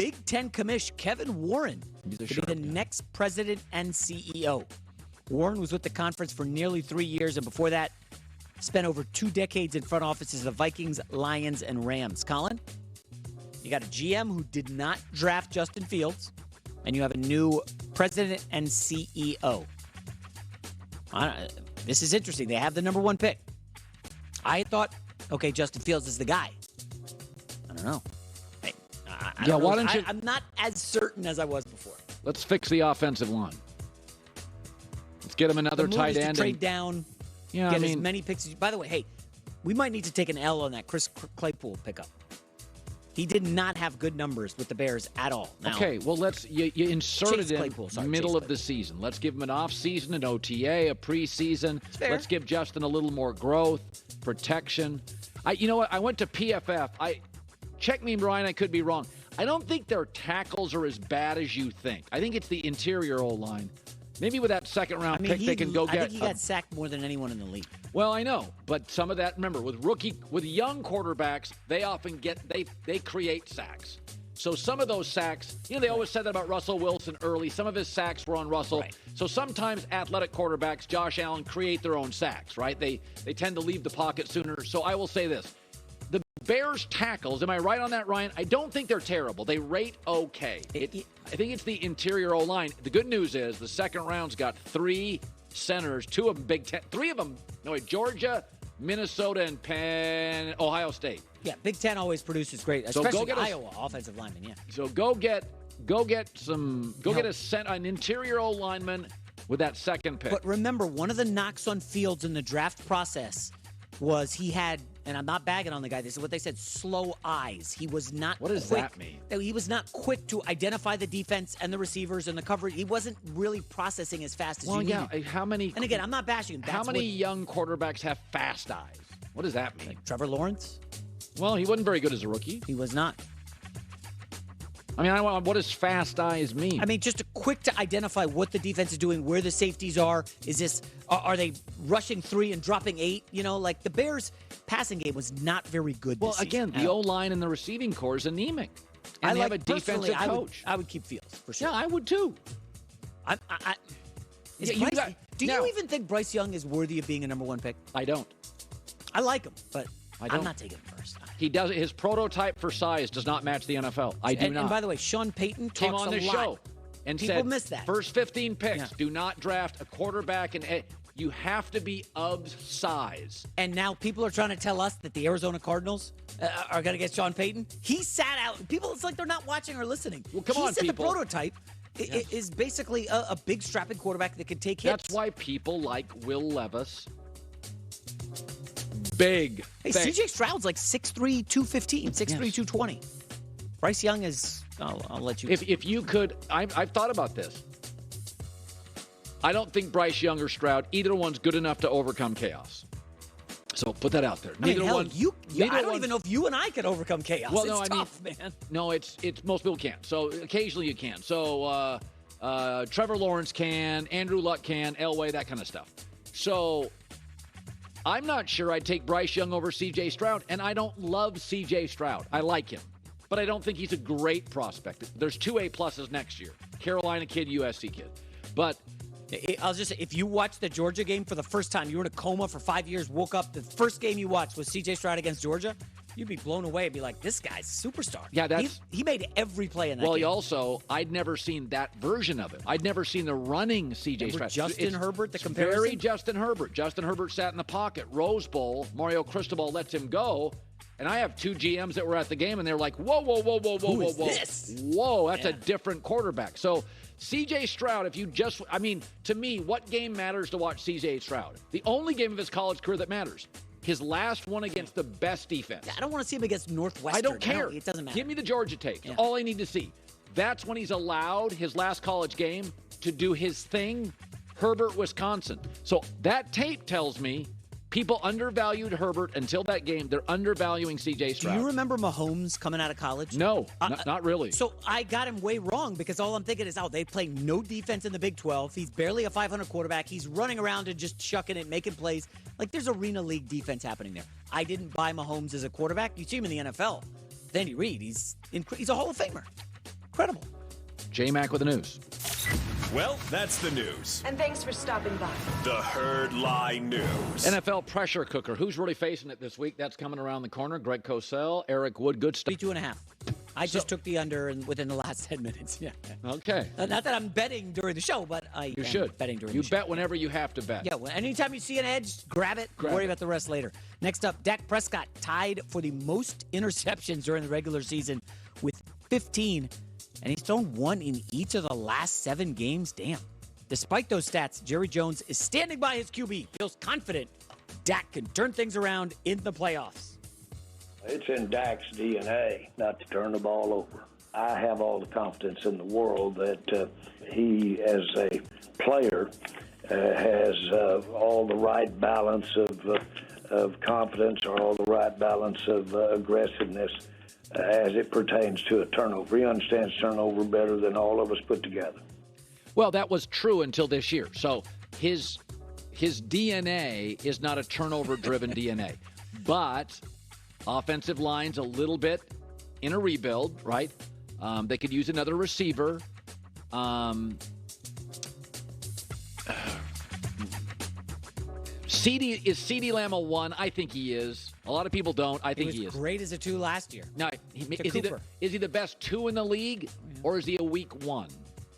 Big Ten commish Kevin Warren to be the next president and CEO. Warren was with the conference for nearly 3 years, and before that, spent over 2 decades in front offices of the Vikings, Lions, and Rams. Colin, you got a GM who did not draft Justin Fields, and you have a new president and CEO. This is interesting. They have the number 1 pick. I thought, okay, Justin Fields is the guy. I don't know. Why don't you? I'm not as certain as I was before. Let's fix the offensive line. Let's get him another tight end. Trade down. Yeah, as many picks. By the way, hey, we might need to take an L on that Chris Claypool pickup. He did not have good numbers with the Bears at all. Now, okay, well, you inserted him middle of the season. Let's give him an off-season, an OTA, a preseason. Let's give Justin a little more growth, protection. You know what? I went to PFF. Check me, Brian, I could be wrong. I don't think their tackles are as bad as you think. I think it's the interior O-line. Maybe with that second-round pick, they can go get. I think he got sacked more than anyone in the league. Well, I know, but some of that. Remember, with young quarterbacks, they often they create sacks. So some of those sacks, they always said that about Russell Wilson early. Some of his sacks were on Russell. Right. So sometimes athletic quarterbacks, Josh Allen, create their own sacks. Right? They tend to leave the pocket sooner. So I will say this. The Bears tackles, am I right on that, Ryan? I don't think they're terrible. They rate okay. I think it's the interior O-line. The good news is the second round's got 3 centers, 2 of them Big Ten, 3 of them, Georgia, Minnesota, and Ohio State. Yeah, Big Ten always produces great, especially Iowa offensive linemen, yeah. So go get an interior O-lineman with that second pick. But remember, one of the knocks on Fields in the draft process was he had, and I'm not bagging on the guy, this is what they said, slow eyes. He was not What does that mean? He was not quick to identify the defense and the receivers and the coverage. He wasn't really processing as fast as you needed. How many? And again, I'm not bashing him. How many young quarterbacks have fast eyes? What does that mean? Like Trevor Lawrence? Well, he wasn't very good as a rookie. He was not. What does fast eyes mean? Just quick to identify what the defense is doing, where the safeties are. Are they rushing 3 and dropping 8? The Bears' passing game was not very good this season. Again, the O-line and the receiving core is anemic. And they have a defensive coach. I would keep Fields, for sure. Yeah, I would too. Do you even think Bryce Young is worthy of being a number 1 pick? I don't. I like him, but I'm not taking him first. He does. His prototype for size does not match the NFL. I do not. And by the way, Sean Payton came on this show and people miss that. First 15 picks, do not draft a quarterback, and you have to be of size. And now people are trying to tell us that the Arizona Cardinals are going to get Sean Payton. He sat out. People, it's like they're not watching or listening. Well, come on, he said people. The prototype is basically a big strapping quarterback that can take hits. That's why people like Will Levis. Big. Hey, CJ Stroud's like 6'3", 215, 6'3", 220. Bryce Young is, I'll let you. If you could, I've thought about this. I don't think Bryce Young or Stroud, either one's good enough to overcome chaos. So put that out there. I don't even know if you and I can overcome chaos. Well, it's tough, man. No, it's most people can't. So occasionally you can. So Trevor Lawrence can, Andrew Luck can, Elway, that kind of stuff. So I'm not sure I'd take Bryce Young over C.J. Stroud, and I don't love C.J. Stroud. I like him, but I don't think he's a great prospect. There's 2 A-pluses next year, Carolina kid, USC kid. But I'll just say, if you watched the Georgia game for the first time, you were in a coma for 5 years, woke up, the first game you watched was C.J. Stroud against Georgia, you'd be blown away and be like, this guy's a superstar. Yeah, he made every play in that game. Well, he also, I'd never seen that version of it. I'd never seen the running C.J. Stroud. Justin Herbert, the comparison? Very Justin Herbert. Justin Herbert sat in the pocket. Rose Bowl, Mario Cristobal lets him go. And I have 2 GMs that were at the game, and they're like, whoa. Who is this? Whoa, that's a different quarterback. So C.J. Stroud, to me, what game matters to watch C.J. Stroud? The only game of his college career that matters. His last one against the best defense. I don't want to see him against Northwestern. I don't care. It doesn't matter. Give me the Georgia tape. Yeah. All I need to see. That's when he's allowed his last college game to do his thing, Herbert, Wisconsin. So that tape tells me people undervalued Herbert until that game. They're undervaluing C.J. Stroud. Do you remember Mahomes coming out of college? No, not really. So I got him way wrong because all I'm thinking is, they play no defense in the Big 12. He's barely a 500 quarterback. He's running around and just chucking it, making plays. Like, there's arena league defense happening there. I didn't buy Mahomes as a quarterback. You see him in the NFL. Then you read, he's a Hall of Famer. Incredible. J-Mac with the news. Well, that's the news. And thanks for stopping by. The Herd Lie News. NFL pressure cooker. Who's really facing it this week? That's coming around the corner. Greg Cosell, Eric Wood. Good stuff. 32.5. I just took the under within the last 10 minutes. Yeah. Okay. Not that I'm betting during the show, but I You am should. betting during you the show. bet whenever you have to bet. Yeah, well, anytime you see an edge, grab it. Worry about the rest later. Next up, Dak Prescott tied for the most interceptions during the regular season with 15, and he's thrown one in each of the last 7 games. Damn. Despite those stats, Jerry Jones is standing by his QB, feels confident Dak can turn things around in the playoffs. It's in Dak's DNA not to turn the ball over. I have all the confidence in the world that he, as a player, has all the right balance of confidence or all the right balance of aggressiveness as it pertains to a turnover. He understands turnover better than all of us put together. Well, that was true until this year. So his DNA is not a turnover-driven DNA. But offensive line's a little bit in a rebuild, right? They could use another receiver. Is CeeDee Lamb a 1? I think he is. A lot of people don't. I think he is. Great as a 2 last year. Now, is he the best 2 in the league, or is he a week 1?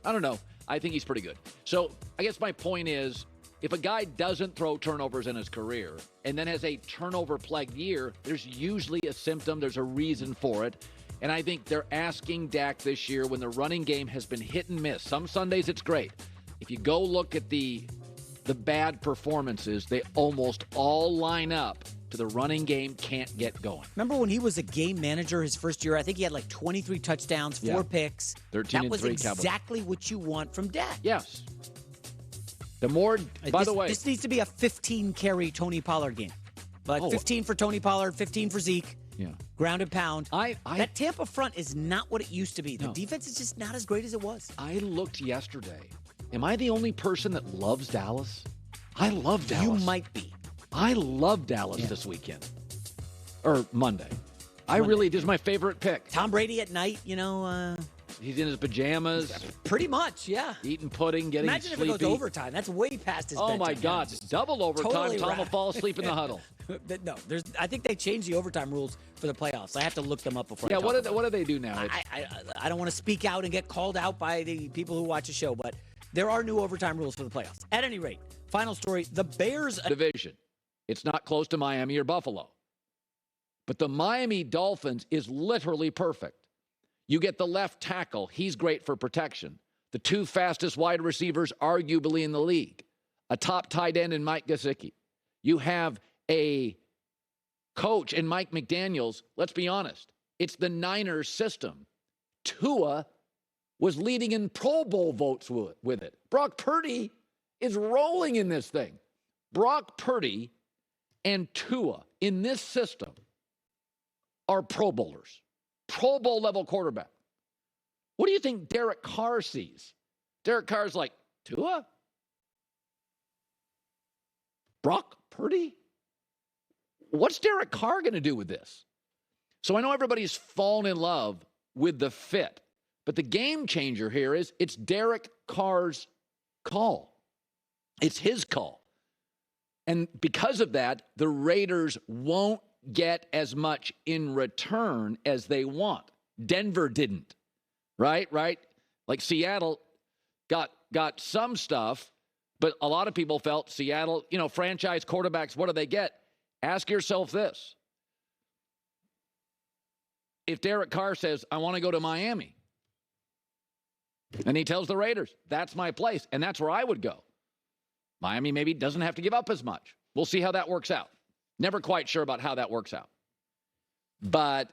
I don't know. I think he's pretty good. So I guess my point is, if a guy doesn't throw turnovers in his career and then has a turnover-plagued year, there's usually a symptom. There's a reason for it. And I think they're asking Dak this year when the running game has been hit and miss. Some Sundays it's great. If you go look at the bad performances, they almost all line up to the running game can't get going. Remember when he was a game manager his first year? I think he had like 23 touchdowns, 4 picks. 13 that and was 3 exactly Cowboys. what you want from Dak. Yes. By the way, this needs to be a 15-carry Tony Pollard game. Like 15 for Tony Pollard, 15 for Zeke. Yeah. Ground and pound. That Tampa front is not what it used to be. The defense is just not as great as it was. I looked yesterday. Am I the only person that loves Dallas? I love Dallas. You might be. I love Dallas this weekend. Or Monday. This is my favorite pick. Tom Brady at night, He's in his pajamas. Pretty much, yeah. Eating pudding, getting Imagine sleepy. if it goes overtime. That's way past his Oh, bedtime. my God. Double overtime. Totally Tom will fall asleep in the huddle. But no, I think they changed the overtime rules for the playoffs. I have to look them up before. Yeah, what do they do now? I don't want to speak out and get called out by the people who watch the show, but there are new overtime rules for the playoffs. At any rate, final story: the Bears division. It's not close to Miami or Buffalo, but the Miami Dolphins is literally perfect. You get the left tackle; he's great for protection. The 2 fastest wide receivers, arguably in the league, a top tight end in Mike Gesicki. You have a coach in Mike McDaniels. Let's be honest. It's the Niners system. Tua was leading in Pro Bowl votes with it. Brock Purdy is rolling in this thing. Brock Purdy and Tua in this system are Pro Bowlers. Pro Bowl level quarterback. What do you think Derek Carr sees? Derek Carr's like, Tua? Brock Purdy? What's Derek Carr going to do with this? So I know everybody's fallen in love with the fit, but the game changer here is it's Derek Carr's call. It's his call. And because of that, the Raiders won't get as much in return as they want. Denver didn't, right? Like Seattle got some stuff, but a lot of people felt Seattle, franchise quarterbacks, what do they get? Ask yourself this. If Derek Carr says, I want to go to Miami, and he tells the Raiders, that's my place, and that's where I would go. Miami maybe doesn't have to give up as much. We'll see how that works out. Never quite sure about how that works out. But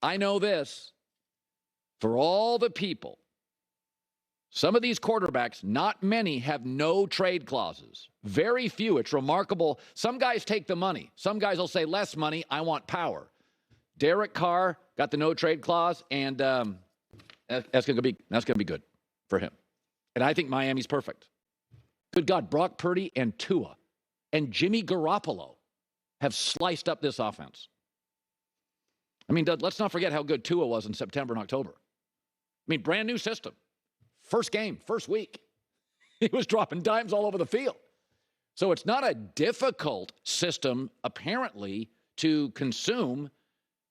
I know this. For all the people, some of these quarterbacks, not many, have no trade clauses. Very few. It's remarkable. Some guys take the money. Some guys will say less money, I want power. Derek Carr got the no trade clause, and that's going to be good for him. And I think Miami's perfect. Good God, Brock Purdy and Tua and Jimmy Garoppolo have sliced up this offense. I mean, let's not forget how good Tua was in September and October. mean, brand new system. First game, first week. He was dropping dimes all over the field. So it's not a difficult system, apparently, to consume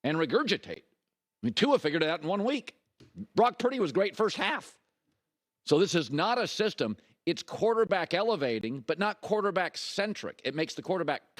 and regurgitate. I mean, Tua figured it out in 1 week. Brock Purdy was great first half. So this is not a system. It's quarterback elevating, but not quarterback centric. It makes the quarterback